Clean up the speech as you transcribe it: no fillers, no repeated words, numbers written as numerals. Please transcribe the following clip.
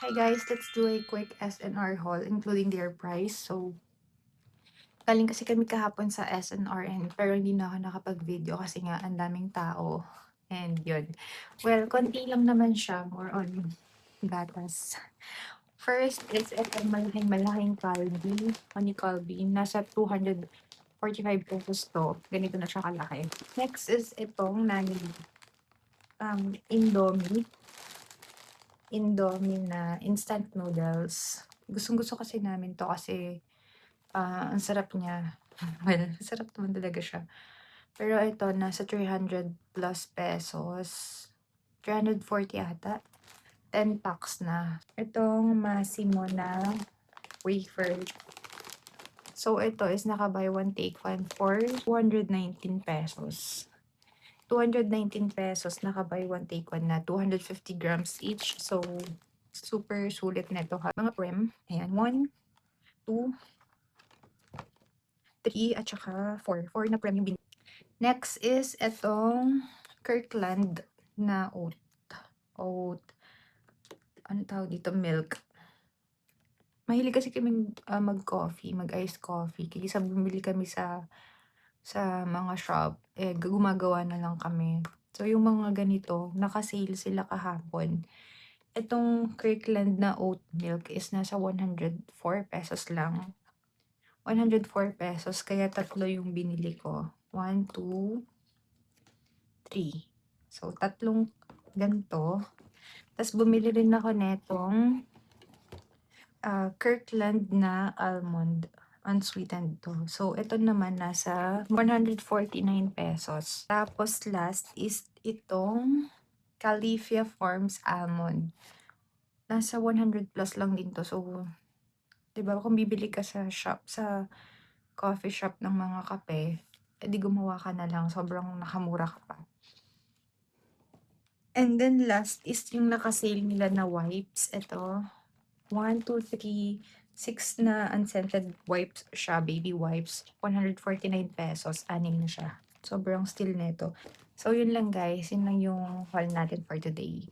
Hi guys, let's do a quick SNR haul including their price. So, galing kasi kami kahapon sa SNRN pero hindi na ako nakapag-video kasi nga ang daming tao. And yun. Well, konti lang naman siya. More on gatas. First is itong malaking Calbee. Honey Calbee. Nasa 245 pesos to. Ganito na siya kalaki. Next is itong Nani Indomie. Indomie na instant noodles. Gustong-gusto kasi namin 'to kasi, ang sarap niya. Well, sarap naman talaga siya. Pero ito nasa 300 plus pesos, 340 ata, 10 packs na. Itong Massimo na wafer. So ito is naka-buy one take one for 219 pesos. 219 pesos naka-buy one take one na 250 grams each. So super sulit nito ha. Mga prem, ayan, 1, 2, 3, at saka 4. 4 na prem yung Next is etong Kirkland na oat, ano tawag dito, milk. Mahilig kasi kaming, mag-coffee, mag-iced coffee. Kaysa bumili kami sa mga shop, eh, gumagawa na lang kami. So, yung mga ganito, naka-sale sila kahapon. Itong Kirkland na oat milk is nasa 104 pesos lang. 104 pesos, kaya tatlo yung binili ko. 1, 2, 3. So, tatlong ganito. Tapos, bumili rin ako netong Kirkland na almond. Unsweetened to. So, ito naman nasa 149 pesos. Tapos, last is itong Califia Farms almond. Nasa 100 plus lang din to. So, 'di ba kung bibili ka sa shop, sa coffee shop ng mga kape, edi gumawa ka na lang, sobrang nakamura ka pa. And then last is yung naka-sale nila na wipes. Ito, 1, 2, 3, 6 na unscented wipes siya, baby wipes. 149 pesos, 6 na siya. Sobrang still nito. So, yun lang guys. Yun lang yung haul natin for today.